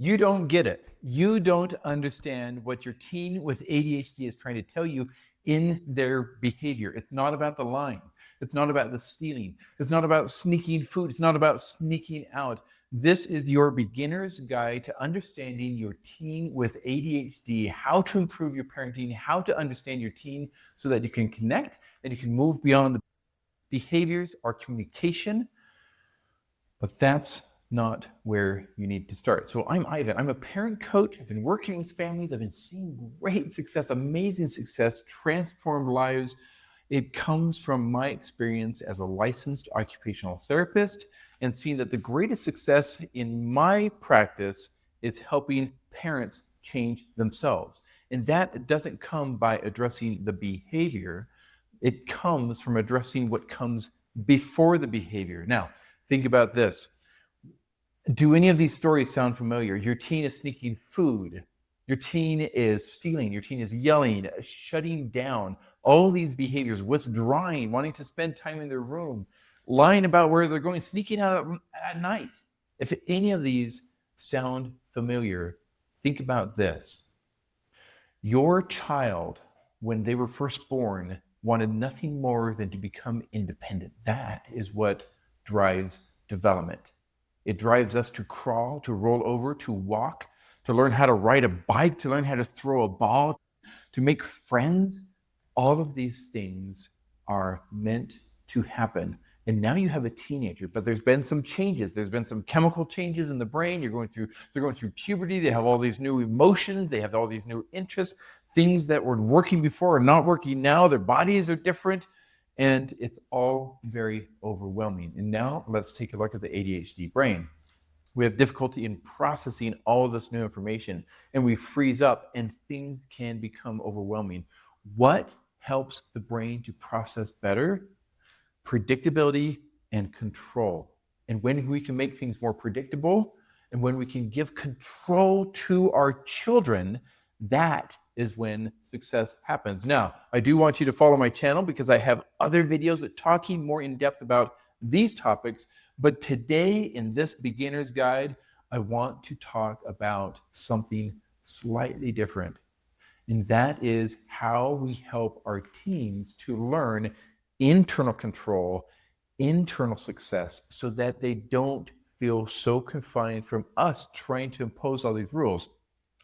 You don't get it. You don't understand what your teen with ADHD is trying to tell you in their behavior. It's not about the lying. It's not about the stealing. It's not about sneaking food. It's not about sneaking out. This is your beginner's guide to understanding your teen with ADHD, how to improve your parenting, how to understand your teen so that you can connect and you can move beyond the behaviors or communication. But that's not where you need to start. So I'm Ivan. I'm a parent coach. I've been working with families. I've been seeing great success, amazing success, transformed lives. It comes from my experience as a licensed occupational therapist and seeing that the greatest success in my practice is helping parents change themselves. And that doesn't come by addressing the behavior. It comes from addressing what comes before the behavior. Now, think about this. Do any of these stories sound familiar? Your teen is sneaking food. Your teen is stealing. Your teen is yelling, shutting down. All these behaviors, withdrawing, wanting to spend time in their room, lying about where they're going, sneaking out at night. If any of these sound familiar, think about this. Your child, when they were first born, wanted nothing more than to become independent. That is what drives development. It drives us to crawl, to roll over, to walk, to learn how to ride a bike, to learn how to throw a ball, to make friends. All of these things are meant to happen. And now you have a teenager, but there's been some changes. There's been some chemical changes in the brain. They're going through puberty. They have all these new emotions. They have all these new interests. Things that were working before are not working now. Their bodies are different. And it's all very overwhelming. And now let's take a look at the ADHD brain. We have difficulty in processing all of this new information, and we freeze up and things can become overwhelming. What helps the brain to process better? Predictability and control. And when we can make things more predictable and when we can give control to our children, that is when success happens. Now, I do want you to follow my channel because I have other videos that talking more in depth about these topics. But today in this beginner's guide, I want to talk about something slightly different. And that is how we help our teens to learn internal control, internal success, so that they don't feel so confined from us trying to impose all these rules.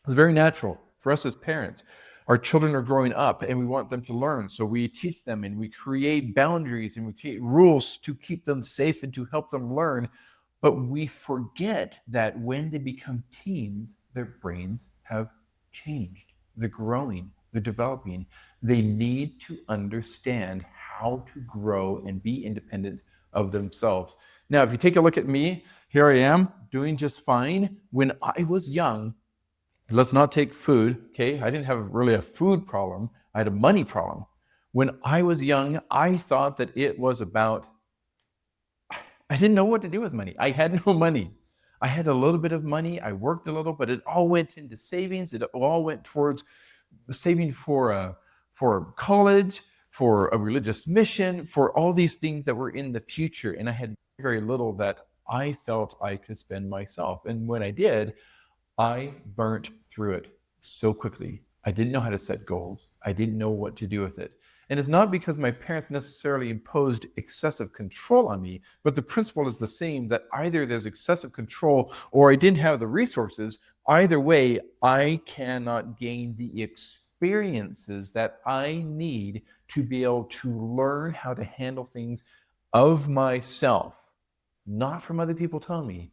It's very natural for us as parents. Our children are growing up and we want them to learn. So we teach them and we create boundaries and we create rules to keep them safe and to help them learn. But we forget that when they become teens, their brains have changed. They're growing, they're developing. They need to understand how to grow and be independent of themselves. Now, if you take a look at me, here I am doing just fine. When I was young, let's not take food, okay? I didn't have really a food problem. I had a money problem. When I was young, I thought that it was about, I didn't know what to do with money. I had no money. I had a little bit of money. I worked a little, but it all went into savings. It all went towards saving for college, for a religious mission, for all these things that were in the future. And I had very little that I felt I could spend myself. And when I did, I burnt through it so quickly. I didn't know how to set goals. I didn't know what to do with it. And it's not because my parents necessarily imposed excessive control on me, but the principle is the same, that either there's excessive control or I didn't have the resources. Either way, I cannot gain the experiences that I need to be able to learn how to handle things of myself, not from other people telling me,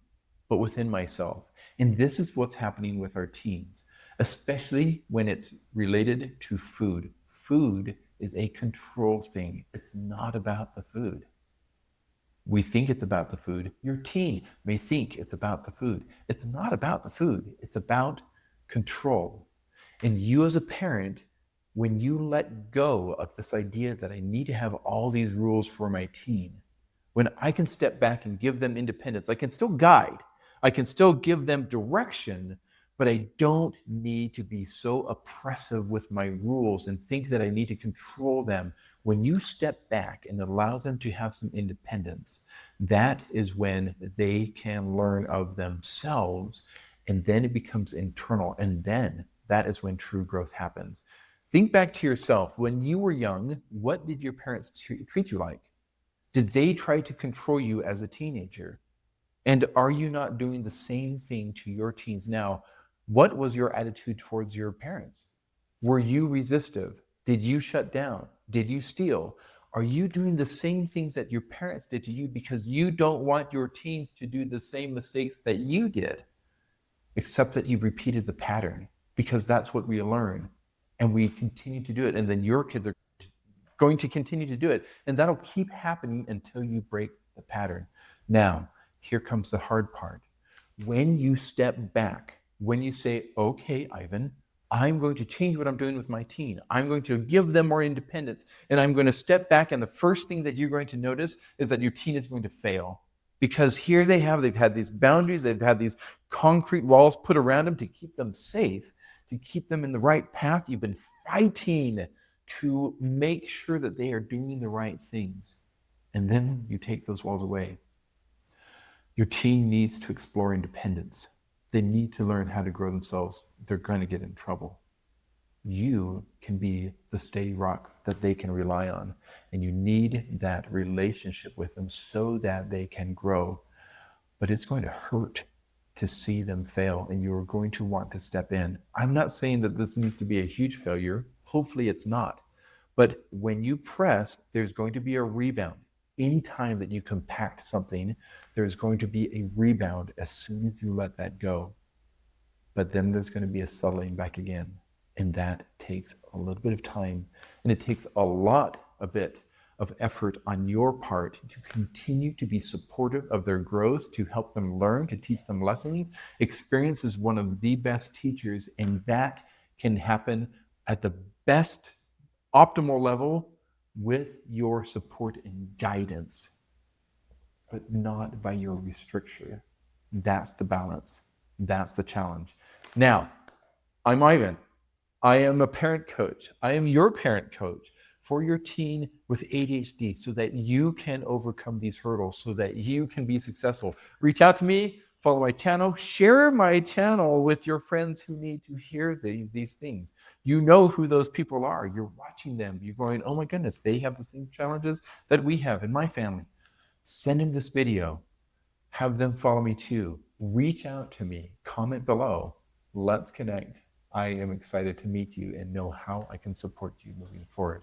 but within myself. And this is what's happening with our teens, especially when it's related to food. Food is a control thing. It's not about the food. We think it's about the food. Your teen may think it's about the food. It's not about the food. It's about control. And you as a parent, when you let go of this idea that I need to have all these rules for my teen, when I can step back and give them independence, I can still guide, I can still give them direction, but I don't need to be so oppressive with my rules and think that I need to control them. When you step back and allow them to have some independence, that is when they can learn of themselves And then it becomes internal. And then that is when true growth happens. Think back to yourself. When you were young, what did your parents treat you like? Did they try to control you as a teenager? And are you not doing the same thing to your teens now? What was your attitude towards your parents? Were you resistive? Did you shut down? Did you steal? Are you doing the same things that your parents did to you because you don't want your teens to do the same mistakes that you did, except that you've repeated the pattern because that's what we learn and we continue to do it. And then your kids are going to continue to do it. And that'll keep happening until you break the pattern. Now, here comes the hard part. When you step back, when you say, okay, Ivan, I'm going to change what I'm doing with my teen. I'm going to give them more independence. And I'm going to step back. And the first thing that you're going to notice is that your teen is going to fail. Because here they've had these boundaries, they've had these concrete walls put around them to keep them safe, to keep them in the right path. You've been fighting to make sure that they are doing the right things. And then you take those walls away. Your teen needs to explore independence. They need to learn how to grow themselves. They're going to get in trouble. You can be the steady rock that they can rely on. And you need that relationship with them so that they can grow. But it's going to hurt to see them fail, and you're going to want to step in. I'm not saying that this needs to be a huge failure. Hopefully it's not. But when you press, there's going to be a rebound. Anytime that you compact something, there's going to be a rebound as soon as you let that go. But then there's going to be a settling back again. And that takes a little bit of time. And it takes a bit of effort on your part to continue to be supportive of their growth, to help them learn, to teach them lessons. Experience is one of the best teachers, and that can happen at the best optimal level with your support and guidance, but not by your restriction. That's the balance. That's the challenge. Now, I'm Ivan. I am a parent coach. I am your parent coach for your teen with ADHD so that you can overcome these hurdles, so that you can be successful. Reach out to me, follow my channel, share my channel with your friends who need to hear these things. You know who those people are. You're watching them. You're going, oh my goodness, they have the same challenges that we have in my family. Send them this video. Have them follow me too. Reach out to me. Comment below. Let's connect. I am excited to meet you and know how I can support you moving forward.